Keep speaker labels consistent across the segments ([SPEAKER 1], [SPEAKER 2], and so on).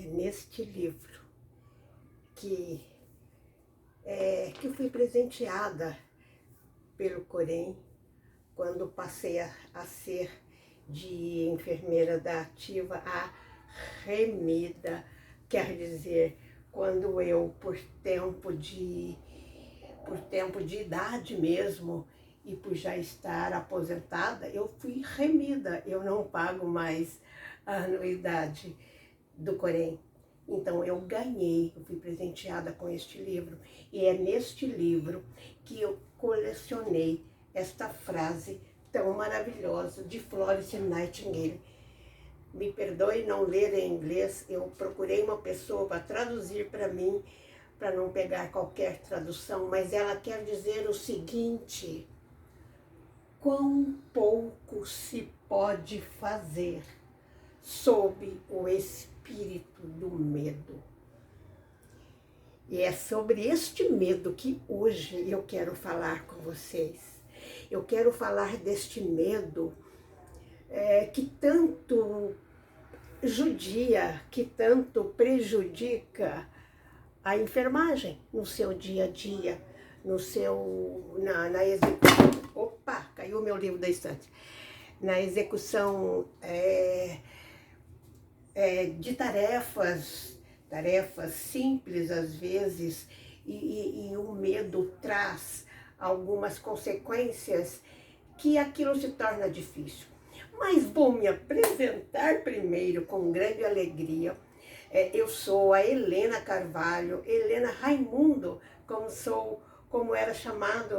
[SPEAKER 1] neste livro que eu fui presenteada pelo Corém quando passei a ser de enfermeira da ativa a remida, quer dizer, quando eu, por tempo de idade mesmo, e por já estar aposentada, eu fui remida, eu não pago mais a anuidade do Corém. Então eu fui presenteada com este livro, e é neste livro que eu colecionei esta frase tão maravilhosa de Florence Nightingale. Me perdoe não ler em inglês, eu procurei uma pessoa para traduzir para mim, para não pegar qualquer tradução, mas ela quer dizer o seguinte: quão pouco se pode fazer sob o espírito do medo. E é sobre este medo que hoje eu quero falar com vocês. Eu quero falar deste medo que tanto judia, que tanto prejudica a enfermagem no seu dia a dia, na execução. Opa, caiu o meu livro da estante. Na execução de tarefas simples às vezes, e o medo traz algumas consequências que aquilo se torna difícil. Mas vou me apresentar primeiro com grande alegria. Eu sou a Helena Carvalho, Helena Raimundo, como era chamado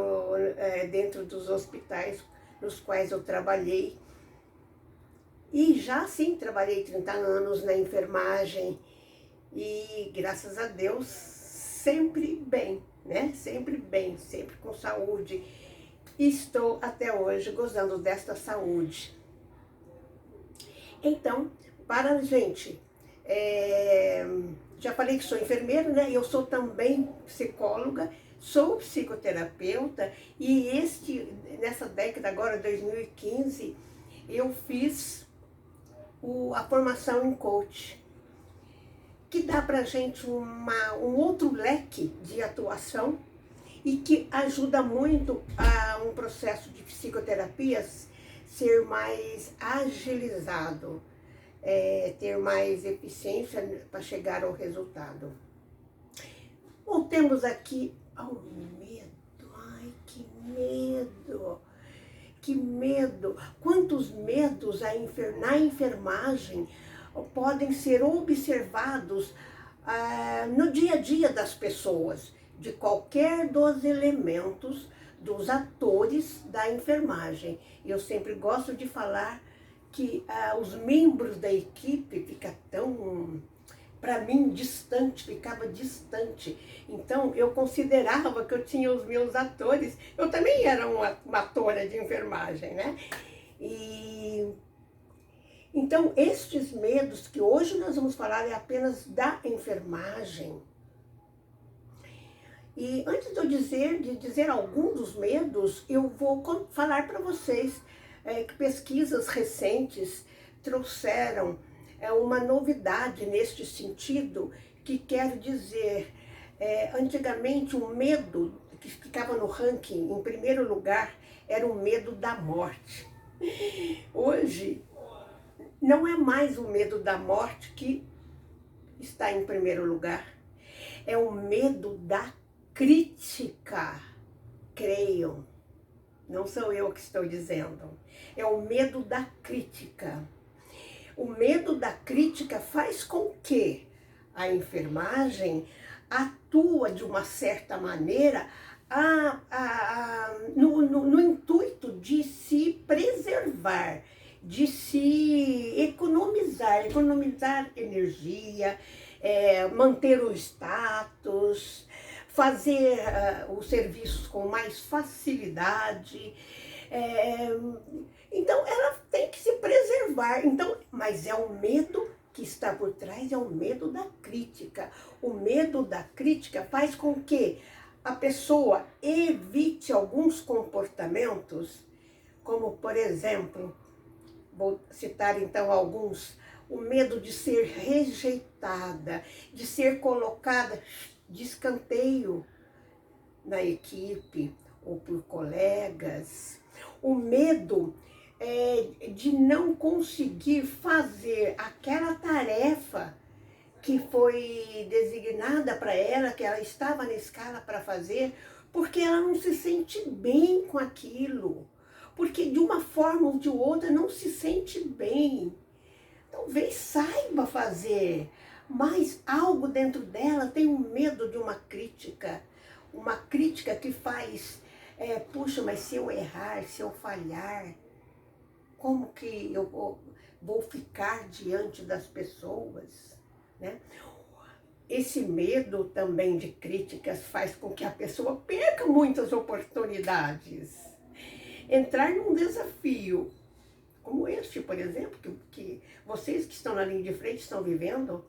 [SPEAKER 1] dentro dos hospitais nos quais eu trabalhei. E já sim, trabalhei 30 anos na enfermagem e, graças a Deus, sempre bem, né? Sempre bem, sempre com saúde. E estou até hoje gozando desta saúde. Então, para a gente, já falei que sou enfermeira, né? Eu sou também psicóloga, sou psicoterapeuta, e nessa década agora, 2015, eu fiz a formação em coach, que dá pra gente um outro leque de atuação e que ajuda muito a um processo de psicoterapia ser mais agilizado, ter mais eficiência para chegar ao resultado. Voltemos aqui ao medo. Ai, que medo! Que medo! Quantos medos na enfermagem podem ser observados no dia a dia das pessoas, de qualquer dos elementos, dos atores da enfermagem. Eu sempre gosto de falar que os membros da equipe ficam tão, para mim, ficava distante. Então, eu considerava que eu tinha os meus atores. Eu também era uma atora de enfermagem, né? Então, estes medos que hoje nós vamos falar é apenas da enfermagem. E antes de dizer algum dos medos, eu vou falar para vocês que pesquisas recentes trouxeram uma novidade neste sentido, que quer dizer, antigamente o medo que ficava no ranking, em primeiro lugar, era o medo da morte. Hoje, não é mais o medo da morte que está em primeiro lugar, é o medo da crítica. Creiam, não sou eu que estou dizendo, é o medo da crítica. O medo da crítica faz com que a enfermagem atua de uma certa maneira no intuito de se preservar, de se economizar energia, manter o status, fazer os serviços com mais facilidade. Então, ela tem que se preservar. Então, mas é o medo que está por trás, é o medo da crítica. O medo da crítica faz com que a pessoa evite alguns comportamentos, como, por exemplo, vou citar então alguns, o medo de ser rejeitada, de ser colocada de escanteio na equipe ou por colegas, o medo de não conseguir fazer aquela tarefa que foi designada para ela, que ela estava na escala para fazer, porque ela não se sente bem com aquilo, porque de uma forma ou de outra não se sente bem. Talvez saiba fazer, mas algo dentro dela tem um medo de uma crítica que faz, puxa, mas se eu errar, se eu falhar, como que eu vou ficar diante das pessoas, né? Esse medo também de críticas faz com que a pessoa perca muitas oportunidades. Entrar num desafio como este, por exemplo, que vocês que estão na linha de frente estão vivendo,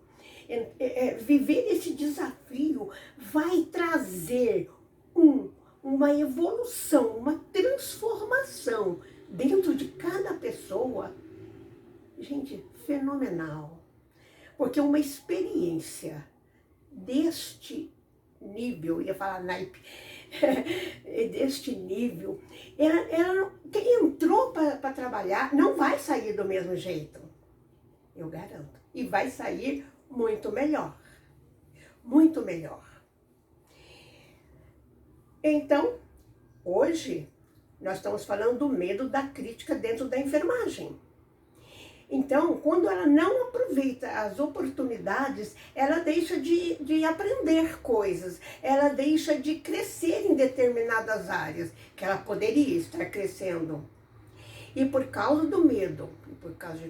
[SPEAKER 1] viver esse desafio vai trazer uma evolução, uma transformação dentro de cada pessoa, gente, fenomenal. Porque uma experiência deste nível, ia falar naipe, deste nível, quem entrou para trabalhar não vai sair do mesmo jeito, eu garanto. E vai sair muito melhor, muito melhor. Então, hoje, nós estamos falando do medo da crítica dentro da enfermagem. Então, quando ela não aproveita as oportunidades, ela deixa de aprender coisas, ela deixa de crescer em determinadas áreas que ela poderia estar crescendo. E por causa do medo, por causa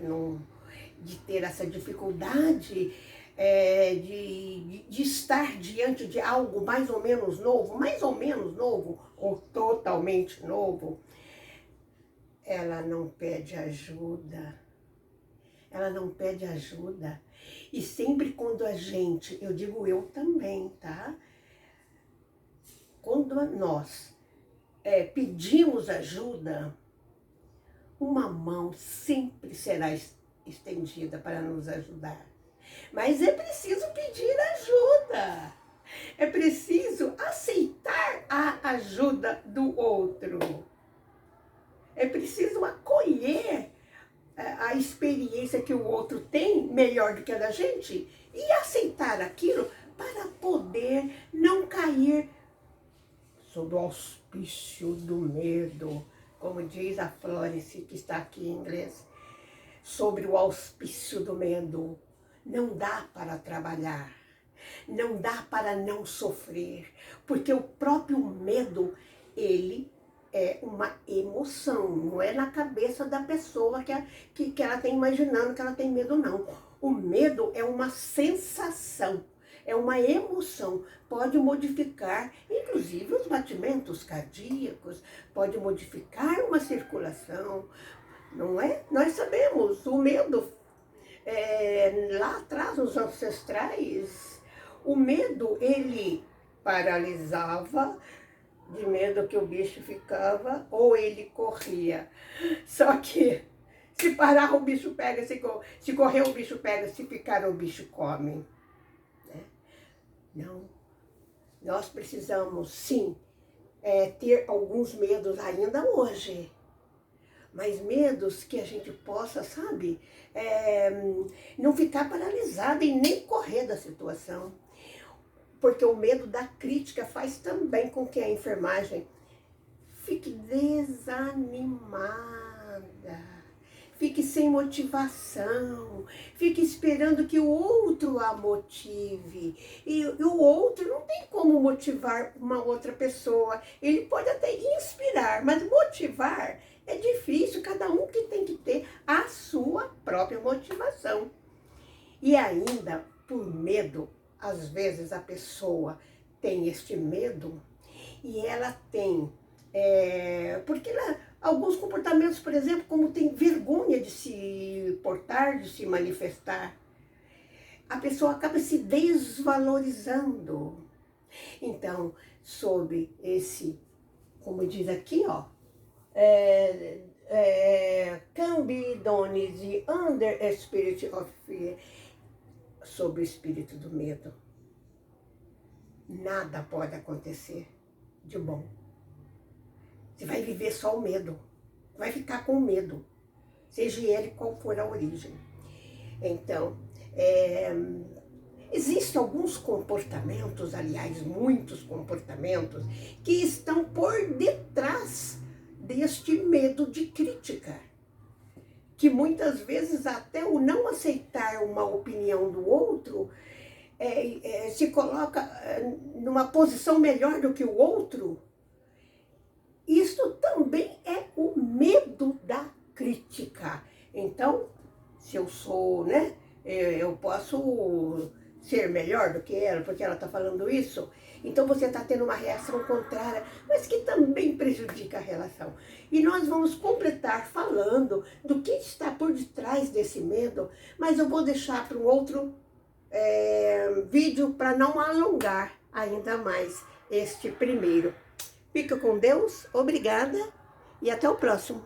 [SPEAKER 1] de ter essa dificuldade de estar diante de algo mais ou menos novo, ou totalmente novo, ela não pede ajuda. Ela não pede ajuda. E sempre quando a gente, eu digo eu também, tá? Quando nós pedimos ajuda, uma mão sempre será estendida para nos ajudar. Mas é preciso pedir ajuda. É preciso aceitar a ajuda do outro. É preciso acolher a experiência que o outro tem, melhor do que a da gente, e aceitar aquilo para poder não cair sob o auspício do medo, como diz a Florence, que está aqui em inglês, sobre o auspício do medo. Não dá para trabalhar, não dá para não sofrer, porque o próprio medo, ele é uma emoção, não é na cabeça da pessoa que ela está imaginando que ela tem medo, não. O medo é uma sensação, é uma emoção, pode modificar, inclusive, os batimentos cardíacos, pode modificar uma circulação, não é? Nós sabemos, o medo, lá atrás, os ancestrais, o medo, ele paralisava, de medo que o bicho ficava, ou ele corria. Só que se parar o bicho pega, se correr o bicho pega, se ficar o bicho come. Né? Não. Nós precisamos, sim, ter alguns medos ainda hoje. Mas medos que a gente possa, sabe, não ficar paralisado e nem correr da situação. Porque o medo da crítica faz também com que a enfermagem fique desanimada, fique sem motivação, fique esperando que o outro a motive. E o outro não tem como motivar uma outra pessoa. Ele pode até inspirar, mas motivar é difícil. Cada um que tem que ter a sua própria motivação. E ainda, por medo, às vezes a pessoa tem este medo e ela tem, porque alguns comportamentos, por exemplo, como tem vergonha de se portar, de se manifestar, a pessoa acaba se desvalorizando. Então, sob esse, como diz aqui, can be done under a spirit of fear, sobre o espírito do medo. Nada pode acontecer de bom. Você vai viver só o medo, vai ficar com medo, seja ele qual for a origem. Então, existem alguns comportamentos, aliás, muitos comportamentos, que estão por detrás deste medo de crítica, que muitas vezes até o não aceitar uma opinião do outro se coloca numa posição melhor do que o outro. Isso também é o medo da crítica. Então, se eu sou, né, eu posso ser melhor do que ela, porque ela está falando isso, então você está tendo uma reação contrária, mas que também prejudica a relação. E nós vamos completar falando do que está por detrás desse medo, mas eu vou deixar para um outro vídeo para não alongar ainda mais este primeiro. Fica com Deus, obrigada e até o próximo.